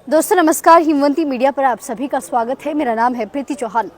दोस्तों नमस्कार, हिमवंती मीडिया पर आप सभी का स्वागत है। मेरा नाम है प्रीति चौहान।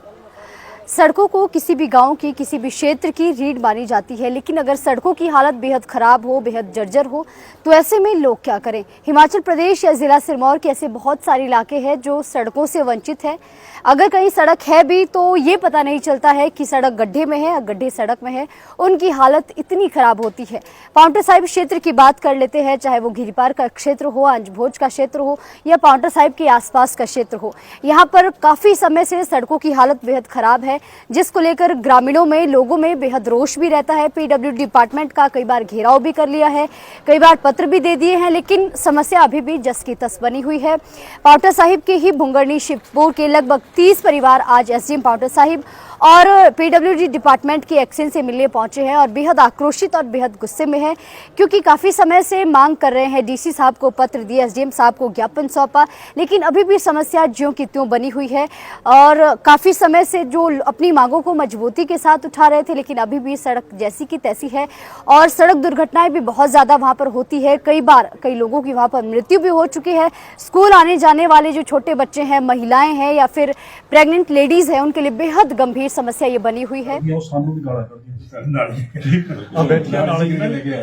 सड़कों को किसी भी गांव की, किसी भी क्षेत्र की रीढ़ मानी जाती है, लेकिन अगर सड़कों की हालत बेहद खराब हो, बेहद जर्जर हो, तो ऐसे में लोग क्या करें। हिमाचल प्रदेश या जिला सिरमौर के ऐसे बहुत सारे इलाके हैं जो सड़कों से वंचित है। अगर कहीं सड़क है भी तो ये पता नहीं चलता है कि सड़क गड्ढे में है, गड्ढे सड़क में है। उनकी हालत इतनी खराब होती है। पांवटा साहिब क्षेत्र की बात कर लेते हैं, चाहे वो गिरिपार का क्षेत्र हो, अंजभोज का क्षेत्र हो या पांवटा साहिब के आसपास का क्षेत्र हो। यहाँ पर काफी समय से सड़कों की हालत बेहद खराब है, जिसको लेकर ग्रामीणों में, लोगों में बेहद रोष भी रहता है। पीडब्ल्यूडी डिपार्टमेंट का कई बार घेराव भी कर लिया है, कई बार पत्र भी दे दिए हैं, लेकिन समस्या अभी भी जस की तस बनी हुई है। पांवटा साहिब के ही भुंगरनी शिवपुर के लगभग 30 परिवार आज एसडीएम पांवटा साहिब और पीडब्ल्यूडी डिपार्टमेंट के एक्शन से मिलने पहुंचे हैं और बेहद आक्रोशित और बेहद गुस्से में हैं, क्योंकि काफ़ी समय से मांग कर रहे हैं। डीसी साहब को पत्र दिया, एसडीएम साहब को ज्ञापन सौंपा, लेकिन अभी भी समस्या ज्यों की त्यों बनी हुई है। और काफ़ी समय से जो अपनी मांगों को मजबूती के साथ उठा रहे थे, लेकिन अभी भी सड़क जैसी की तैसी है और सड़क दुर्घटनाएं भी बहुत ज़्यादा वहाँ पर होती है। कई बार कई लोगों की वहाँ पर मृत्यु भी हो चुकी है। स्कूल आने जाने वाले जो छोटे बच्चे हैं, महिलाएं हैं या फिर प्रेग्नेंट लेडीज़ हैं, उनके लिए बेहद गंभीर समस्या ये बनी हुई है।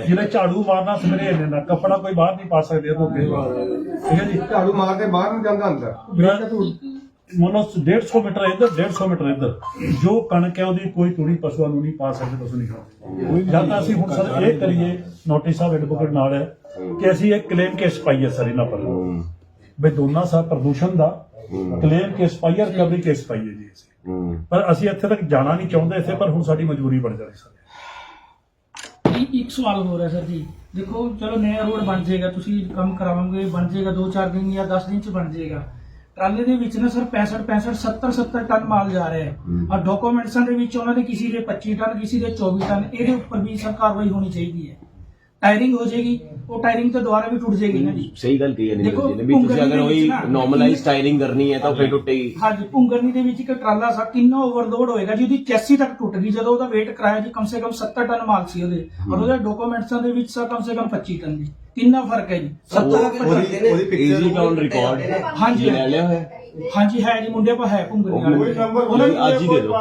जिन्हें झाड़ू मारना सवेरे इन्ना कपड़ा कोई बाहर नहीं पा सकते ठीक है जी। झाड़ू मारते बाहर नहीं जाता अंदर मोनो 150 मीटर इधर 150 मीटर इधर जो कणक है ਉਹਦੀ ਕੋਈ ਤੂੜੀ ਪਸ਼ੂਆਂ ਨੂੰ ਨਹੀਂ ਪਾ ਸਕਦੇ, ਪਸ਼ੂ ਨਹੀਂ ਖਾਂਦੇ। ਜਦ ਅਸੀਂ ਹੁਣ ਸਰ ਇਹ ਕਰੀਏ, ਨੋਟਿਸ ਸਾਹਿਬ ਐਡਵੋਕੇਟ ਨਾਲ ਹੈ ਕਿ ਅਸੀਂ ਇੱਕ ਕਲੇਮ ਕੇਸ ਪਾਈਏ ਸਰ ਇਹਨਾਂ ਪਰ ਵੀ ਦੋਨਾਂ ਸਾ ਪ੍ਰਦੂਸ਼ਣ ਦਾ ਕਲੇਮ ਕੇਸ ਪਾਈਏ, ਰਿਕਵਰੀ ਕੇਸ ਪਾਈਏ ਜੀ ਅਸੀਂ। पर ਅਸੀਂ ਇੱਥੇ ਤੱਕ ਜਾਣਾ ਨਹੀਂ ਚਾਹੁੰਦੇ ਇੱਥੇ, ਪਰ ਹੁਣ ਸਾਡੀ ਮਜਬੂਰੀ ਬਣ ਜਾਣੀ ਸਰ। एक सवाल हो रहा है सर जी, देखो चलो नया रोड बन जाएगा, तुसी काम कराओगे, बन जाएगा 2-4 दिन या 10 दिन च बन जाएगा। ਟਰਾਲੇ ਦੇ ਵਿੱਚ ਨਾ ਸਰ 65 ਟਨ ਮਾਲ ਜਾ ਰਿਹਾ ਹੈ ਔਰ ਡਾਕੂਮੈਂਟਸਾਂ ਦੇ ਵਿੱਚ ਉਹਨਾਂ ਦੇ ਕਿਸੇ ਦੇ 25 ਟਨ, ਕਿਸੇ ਦੇ 24 ਟਨ। ਇਹਦੇ ਉੱਪਰ ਵੀ ਸਰ ਕਾਰਵਾਈ ਹੋਣੀ ਚਾਹੀਦੀ ਹੈ। टायरिंग हो जाएगी, वो टायरिंग तो दोबारा भी टूट जाएगी ना जी। सही गल कही है भी ਤੁਸੀਂ ਅਗਰ ਉਹੀ ਨੋਰਮਲਾਈਜ਼ ਟਾਇਰਿੰਗ ਕਰਨੀ ਹੈ ਤਾਂ ਫਿਰ ਟੁੱਟੇਗੀ। ਹਾਂਜੀ, ਭੁੰਗਰਨੀ ਦੇ ਵਿੱਚ ਇੱਕ ਟਰਾਲਾ ਸਾ ਕਿੰਨਾ ਓਵਰਲੋਡ ਹੋਏਗਾ ਜੀ, ਉਹਦੀ ਚੈਸੀ ਤੱਕ ਟੁੱਟ ਗਈ। ਜਦੋਂ ਉਹਦਾ weight ਕਰਾਇਆ ਜੀ ਕਮ ਸੇ ਕਮ 70 ਟਨ ਮਾਲ ਸੀ ਉਹਦੇ, ਔਰ ਉਹਦੇ ਡਾਕੂਮੈਂਟਸਾਂ ਦੇ ਵਿੱਚ ਸਾ ਕਮ ਸੇ ਕਮ 25 ਟਨ ਦੀ। ਕਿੰਨਾ ਫਰਕ ਹੈ ਜੀ। 70 ਈਜ਼ੀ ਟਾਊਨ ਰਿਕਾਰਡ ਹਾਂਜੀ ਲੈ ਲਿਆ ਹੋਇਆ। ਹਾਂਜੀ ਹੈ ਜੀ, ਮੁੰਡੇ ਪਾ ਹੈ ਭੁੰਗਰਨੀ ਵਾਲਾ। ਅੱਜ ਹੀ ਦੇ ਦਿਓ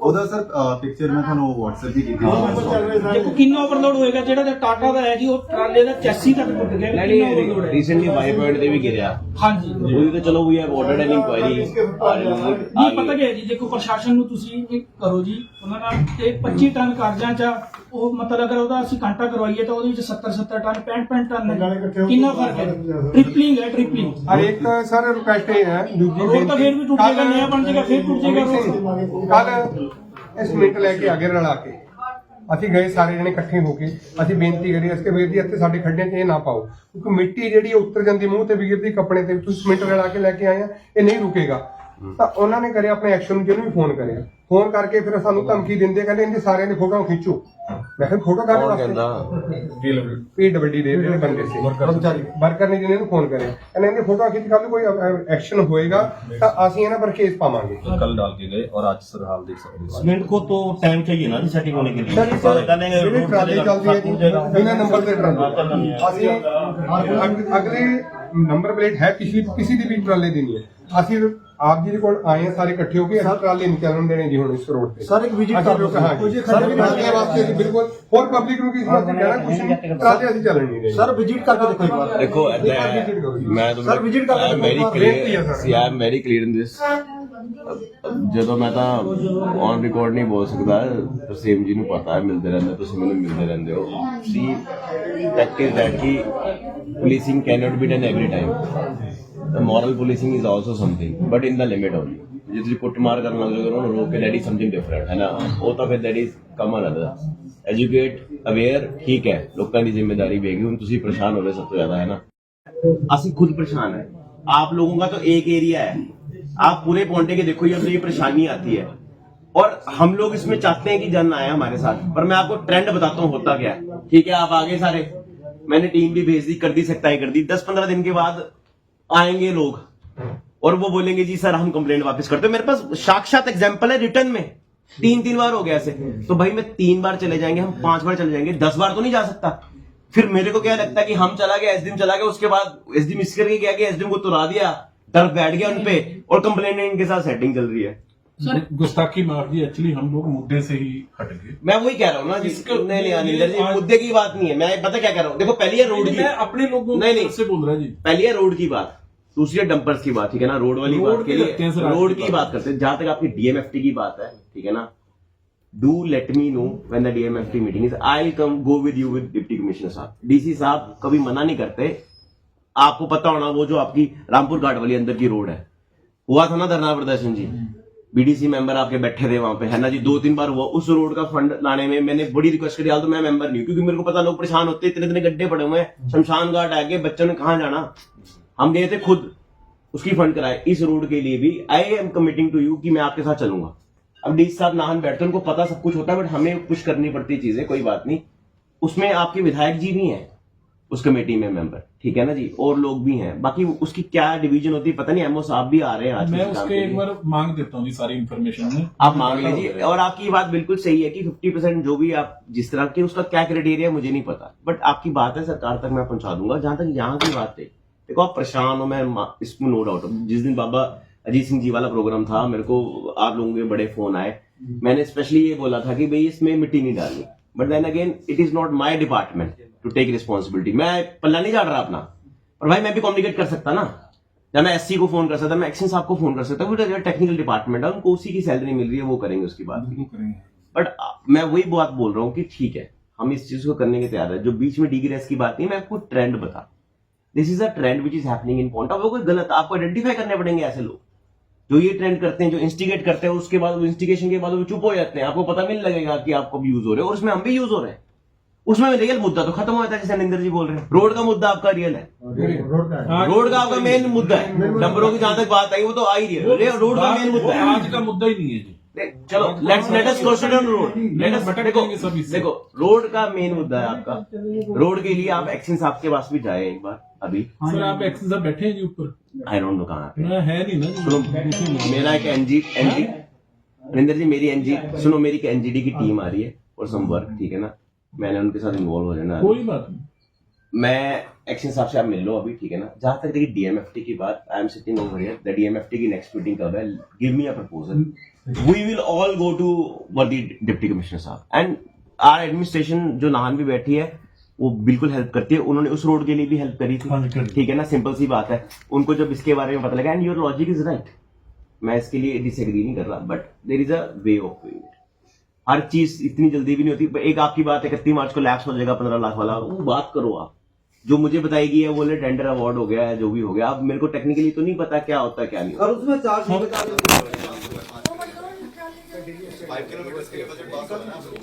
ਉਹਦਾ ਸਰ ਪਿਕਚਰ ਮੈਂ ਤੁਹਾਨੂੰ WhatsApp ਦੀ ਕੀਤੀ ਹੈ। ਦੇਖੋ ਕਿੰਨਾ ਓਵਰਲੋਡ ਹੋਏਗਾ। ਜਿਹੜਾ ਤੇ ਟਾਟਾ ਦਾ ਹੈ ਜੀ, ਉਹ ਟਰਾਲੇ ਦਾ ਚੈਸੀ ਤੱਕ ਟੁੱਟ ਗਿਆ। ਕਿੰਨਾ overload ਹੈ। ਰੀਸੈਂਟਲੀ 5 ਪੁਆਇੰਟ ਤੇ ਵੀ ਗਿਰਿਆ। ਹਾਂਜੀ, ਉਹਦੀ ਤਾਂ ਚਲੋ ਵੀ ਹੈ ਆਰਡਰਡ ਐਨ ਇਨਕੁਆਇਰੀ। ਨਹੀਂ ਪਤਾ ਕੀ ਹੈ ਜੀ, ਦੇਖੋ ਪ੍ਰਸ਼ਾਸਨ ਨੂੰ ਤੁਸੀਂ ਇਹ ਕਰੋ ਜੀ, ਉਹਨਾਂ ਨਾਲ ਤੇ 25 ਟਨ ਕਾਗਜ਼ਾਂ ਚ ਉਹ ਮਤਲਬ ਅਗਰ ਉਹਦਾ ਅਸੀਂ ਕਾਂਟਾ ਕਰਵਾਈਏ ਤਾਂ ਉਹਦੇ ਵਿੱਚ 70 ਟਨ 65 ਟਨ ਕਿੰਨਾ ਫਰਕ ਹੈ। ਟ੍ਰਿਪਲਿੰਗ ਹੈ, ਟ੍ਰਿਪਲਿੰਗ। और एक सर रिक्वेस्ट है रोड तो फिर भी टूट जाएगा, नया बन जाएगा, फिर टूट जाएगा रोड। ਕੱਲ ਇਸ ਮਿੰਟ ਲੈ ਕੇ ਅੱਗੇ ਰਲਾ ਕੇ ਅਸੀਂ ਗਏ, ਸਾਰੇ ਜਣੇ ਇਕੱਠੇ ਹੋ ਕੇ ਅਸੀਂ ਬੇਨਤੀ ਕਰੀ ਅਸਕੇ ਵੀਰ ਜੀ ਇੱਥੇ ਸਾਡੇ ਖੱਡਿਆਂ 'ਚ ਇਹ ਨਾ ਪਾਓ, ਕਿਉਂਕਿ ਮਿੱਟੀ ਜਿਹੜੀ ਉੱਤਰ ਜਾਂਦੀ ਮੂੰਹ ਤੇ ਵੀਰ ਦੀ ਕੱਪੜੇ ਤੇ। ਤੁਸੀਂ ਸੀਮੈਂਟ ਰਲਾ ਕੇ ਲੈ ਕੇ ਆਏ ਆ, ਇਹ ਨਹੀਂ ਰੁਕੇਗਾ। ਤਾਂ ਉਹਨਾਂ ਨੇ ਕਰਿਆ ਆਪਣੇ ਐਕਸ਼ਨ ਨੂੰ, ਜਿਹਨੂੰ ਵੀ ਫੋਨ ਕਰਿਆ, ਫੋਨ ਕਰਕੇ ਫਿਰ ਸਾਨੂੰ ਧਮਕੀ ਦਿੰਦੇ, ਕਹਿੰਦੇ ਇਹਦੀ ਸਾਰਿਆਂ ਦੀ ਫੋਟੋ ਖਿੱਚੋ। ਮੈਂ ਕਿਹਾ ਫੋਟੋ ਕਾਹਦੇ ਵਾਸਤੇ? ਪੀਡਬਲਯੂਡੀ ਦੇ ਜਿਹੜੇ ਬੰਦੇ ਸੀ ਵਰਕਰ ਨੇ ਜਿਹਨੇ ਇਹਨੂੰ ਫੋਨ ਕਰਿਆ, ਕਹਿੰਦੇ ਇਹਦੀ ਫੋਟੋ ਖਿੱਚ, ਕੱਲ ਕੋਈ ਐਕਸ਼ਨ ਹੋਏਗਾ ਤਾਂ ਅਸੀਂ ਇਹਨਾਂ ਪਰ केस पावांगे। कल डाल के गए और आज सर हाल देख सकते हैं। सीमेंट को तो टाइम चाहिए ना सेटिंग होने के लिए। सर ਜਿਹੜੇ ਟਰਾਲੇ ਚੱਲਦੀ ਹੈ ਜੀ, ਬਿਨਾਂ ਨੰਬਰ ਦੇ ਟਰਾਲੇ, ਅਸੀਂ ਅਗਲੇ ਨੰਬਰ ਪਲੇਟ ਹੈ ਕਿਸੇ ਦੀ ਵੀ ਟਰਾਲੇ ਦੀ ਨਹੀਂ ਹੈ। ਅਸੀਂ ਆਪ ਜੀ ਦੇ ਕੋਲ ਆਏ ਆ ਸਾਰੇ ਇਕੱਠੇ ਹੋ ਕੇ, ਅਸੀਂ ਟਰਾਲੇ ਨਹੀਂ ਚੱਲਣ ਦੇਣੇ ਜੀ ਹੁਣ ਇਸ ਰੋਡ ਤੇ। ਸਰ ਇੱਕ ਵਿਜ਼ਿਟ ਕਰ ਲਓ ਸਰ ਟਰਾਲੇ ਵਾਸਤੇ ਜੀ, ਬਿਲਕੁਲ ਹੋਰ ਪਬਲਿਕ ਨੂੰ ਕਿਸੇ ਵਾਸਤੇ ਕਹਿਣਾ ਕੁਝ ਨਹੀਂ, ਟਰਾਲੇ ਅਸੀਂ ਚੱਲਣ ਨਹੀਂ ਦੇਣੇ। ਸਰ ਵਿਜ਼ਿਟ ਕਰਕੇ ਦੇਖੋ ਇੱਕ ਵਾਰ। ਦੇਖੋ ਮੈਂ ਸਰ ਵਿਜ਼ਿਟ ਕਰਕੇ ਆਈ ਐਮ ਵੈਰੀ ਕਲੀਅਰ ਇਨ ਦਿਸ। ਜਦੋਂ ਮੈਂ ਤਾਂ ਔਨ ਰਿਕਾਰਡ ਨਹੀਂ ਬੋਲ ਸਕਦਾ, ਤਰਸੇਮ ਜੀ ਨੂੰ ਪਤਾ ਹੈ, ਮਿਲਦੇ ਰਹਿੰਦੇ, ਤੁਸੀਂ ਮੈਨੂੰ ਮਿਲਦੇ ਰਹਿੰਦੇ ਹੋ। ਸੀ ਫੈਕਟ ਇਜ਼ ਦੈਟ ਕਿ policing cannot be done every time. The moral policing is also something, but in the limit only. ਜੇ ਤੁਸੀਂ ਕੁੱਟਮਾਰ ਕਰਨ ਲੱਗ ਜਾਓਗੇ ਉਹਨੂੰ ਰੋਕ ਕੇ that is something different, ਹੈ ਨਾ। ਉਹ ਤਾਂ ਫਿਰ that is come another. Educate, aware, ਠੀਕ ਹੈ, ਲੋਕਾਂ ਦੀ ਜ਼ਿੰਮੇਵਾਰੀ ਵੀ ਹੈਗੀ। ਹੁਣ ਤੁਸੀਂ परेशान हो रहे सब तो ज्यादा, है ना। ਅਸੀਂ खुद परेशान है। आप लोगों का तो एक एरिया है, आप पूरे पौंटे के देखो, ये तो ये परेशानी आती है और हम लोग इसमें चाहते हैं कि जन आए हमारे साथ। पर मैं आपको ट्रेंड बताता हूँ होता क्या है। ठीक है, आप आगे सारे, मैंने टीम भी भेज दी, कर दी सख्ताई कर दी। 10-15 दिन के बाद आएंगे लोग और वो बोलेंगे जी सर हम कंप्लेंट वापस करते। मेरे पास साक्षात एग्जांपल है रिटर्न में, 3 बार हो गया ऐसे। तो भाई मैं 3 बार चले जाएंगे, हम 5 बार चले जाएंगे, 10 बार तो नहीं जा सकता। फिर मेरे को क्या लगता है कि हम चला गया, एसडीएम चला गया, उसके बाद एसडीएम मिस करके गया कि एसडीएम को तुरा दिया, डर बैठ गया उनपे, और कंप्लेनेंट इनके साथ सेटिंग चल रही है। गुस्ताखी माफ जी, एक्चुअली हम लोग मुद्दे से ही हट गए। मैं वही कह रहा हूँ ना जी, नहीं अनिंदर जी, मुद्दे की बात नहीं है। मैं पता क्या कह रहा हूँ, देखो पहली है रोड की, मैं अपने लोगों नहीं से बोल रहा जी। पहली है रोड की बात, दूसरी है डंपर्स की बात, ठीक है ना। रोड वाली रोड बात के की लिए रखते हैं सर, रोड आपकी की बात करते हैं। जहां तक आपकी डीएमएफटी की बात है, ठीक है ना, do let me know when the DMFT meeting is, I will come go with you with deputy commissioner साहब। डीसी साहब कभी मना नहीं करते। आपको पता होना वो जो आपकी रामपुर घाट वाली अंदर की रोड है, हुआ था ना धरना प्रदर्शन जी, बीडीसी मेंबर आपके बैठे थे वहां पे, है ना जी, 2-3 बार हुआ। उस रोड का फंड लाने में मैंने बड़ी रिक्वेस्ट करी, तो मैं मेंबर नहीं हूं, क्योंकि मेरे को पता लोग परेशान होते, इतने इतने गड्ढे पड़े हुए हैं, शमशान घाट आगे बच्चों ने कहां जाना। हम गए थे खुद, उसकी फंड कराए। इस रोड के लिए भी I am committing to you कि मैं आपके साथ चलूंगा। अब डीसी साहब नाहन बैठते हैं, उनको पता सब कुछ होता है, बट हमें पुश करनी पड़ती है चीजें, कोई बात नहीं। उसमें आपके विधायक जी भी हैं उस कमेटी में मेंबर, ठीक है ना जी, और लोग भी हैं। बाकी उसकी क्या डिवीजन होती है पता नहीं, एमओ साहब भी आ रहे हैं आज मैं के काम उसके के एक लिए। बार मांग देता हूँ जी सारी इन्फॉर्मेशन में, आप मांग लीजिए। और आपकी बात बिल्कुल सही है कि 50% जो भी आप जिस तरह के, उसका क्या क्राइटेरिया मुझे नहीं पता, बट आपकी बात है सरकार तक मैं पहुंचा दूंगा। जहां तक यहाँ की बात है, देखो आप परेशान हो, मैं इसमें नो डाउट। जिस दिन बाबा अजीत सिंह जी वाला प्रोग्राम था, मेरे को आप लोगों के बड़े फोन आए, मैंने स्पेशली ये बोला था कि भाई इसमें मिट्टी नहीं डालनी, but then again it is not my department to take responsibility. मैं पल्ला नहीं झाड़ रहा अपना, और भाई मैं भी कम्युनिकेट कर सकता ना, या मैं एससी को फोन कर सकता, मैं एक्शन साहब को फोन कर सकता, वो टेक्निकल डिपार्टमेंट है, उनको उसी की सैलरी मिल रही है, वो करेंगे उसकी बात। बट मैं वही बात बोल रहा हूँ कि ठीक है, हम इस चीज को करने के तैयार है। जो बीच में डिग्रेस की बात नहीं, मैं आपको ट्रेंड बता, this is a trend which is happening in point. अब वो कोई गलत, आपको आइडेंटिफाई करने पड़ेंगे ऐसे लोग जो ये ट्रेंड करते हैं, जो इंस्टिगेट करते हैं, उसके बाद इंस्टिगेशन के बाद वो चुप हो जाते हैं। आपको पता भी नहीं लगेगा कि आपको भी यूज हो रहे हैं, और उसमें हम भी यूज हो रहे हैं। उसमें रियल मुद्दा तो खत्म हो जाता है, जैसे अनिंदर जी बोल रहे हैं। रोड का मुद्दा आपका रियल है, रोड का आपका मेन मुद्दा है। नंबरों की जहां तक बात आई वो तो आ ही रही है, रोड का मेन मुद्दा है। आज का मुद्दा ही नहीं है जी। चलो let us question on road, let us भटक जाएंगे सब इससे। देखो रोड का मेन मुद्दा है आपका। रोड के लिए आप एक्शन साहब के पास भी जाए एक बार अभी। सर आप एक्शन साहब बैठे हैं जी ऊपर, आई डोंट नो कहाँ पे मैं है नहीं ना जी। सुनो, मेरा एक एनजी अनिंदर जी, मेरी एनजी सुनो, मेरी एक एनजीडी की टीम आ रही है और सम वर्क, ठीक है ना, मैंने उनके साथ इन्वॉल्व हो जाना। कोई बात नहीं, मैं एक्शन साहब से आप मिल लो अभी, ठीक है ना। जहां तक देखिए डीएमएफटी की बात, I am sitting over here, the DMFT की नेक्स्ट मीटिंग कब है, give me a proposal, we will all go to worthy deputy commissioner साहब, एंड आर एडमिनिस्ट्रेशन जो नाहन भी बैठी है वो बिल्कुल हेल्प करती है। उन्होंने उस रोड के लिए भी हेल्प करी थी, ठीक है ना, सिंपल सी बात है। उनको जब इसके बारे में पता लगा, and your logic is right, मैं इसके लिए डिसएग्री नहीं कर रहा, but there is a way of doing it. हर चीज इतनी जल्दी भी नहीं होती। एक आपकी बात है 31 मार्च को लैप्स हो जाएगा 15 लाख वाला, वो बात करो आप। जो मुझे बताई गई है वो टेंडर अवार्ड हो गया है, जो भी हो गया। अब मेरे को टेक्निकली तो नहीं पता क्या होता है क्या नहीं होता। और उसमें चार्ज नहीं बता रहे। 5 किलोमीटर के लिए बजट पास हुआ ना सर,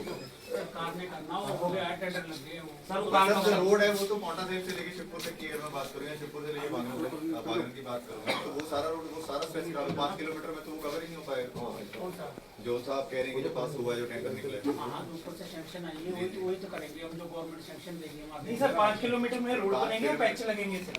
जो रोड है वो तो मोटा साहिब से लेके शिवपुर तक की, अगर मैं बात करूँ, शिवपुर से लेके बागन की बात करूँगा, तो वो सारा रोड, वो सारा स्ट्रेच 5 किलोमीटर में तो वो कवर ही नहीं हो पाएगा। जो साहब कह रहे हैं कि जो पास हुआ है, जो टेंडर निकले, ऊपर से सैंक्शन आई है, वही तो करेंगे हम, जो गवर्नमेंट सैंक्शन देगी। नहीं सर, 5 किलोमीटर में रोड बनेंगे, पैच लगेंगे सर।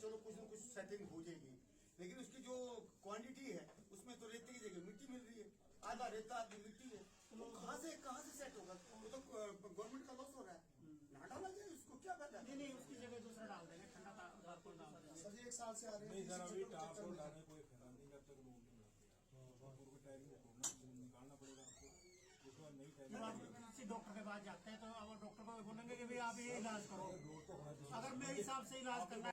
चलो कुछ न कुछ सेटिंग हो जाएगी, लेकिन उसकी जो क्वांटिटी है उसमें तो रेत की जगह मिट्टी मिल रही है, आधा रेता आधी मिट्टी है, तो कहाँ से सेट होगा? वो तो गवर्नमेंट का लॉस हो रहा है, ना डाला जाए उसको, क्या करना? नहीं उसकी जगह दूसरा डाल देंगे, ठंडा तारपुर डाल देंगे। सर 1 साल से आ रहे हैं, नहीं सर अभी तारपुर डालने कोई फायदा नहीं, जब तक लोग निकालना पड़ेगा आपको, उसके बाद नहीं किसी डॉक्टर के पास जाते हैं तो अब डॉक्टर को बोलेंगे कि भाई आप ये इलाज करो, अगर मेरे हिसाब से इलाज करना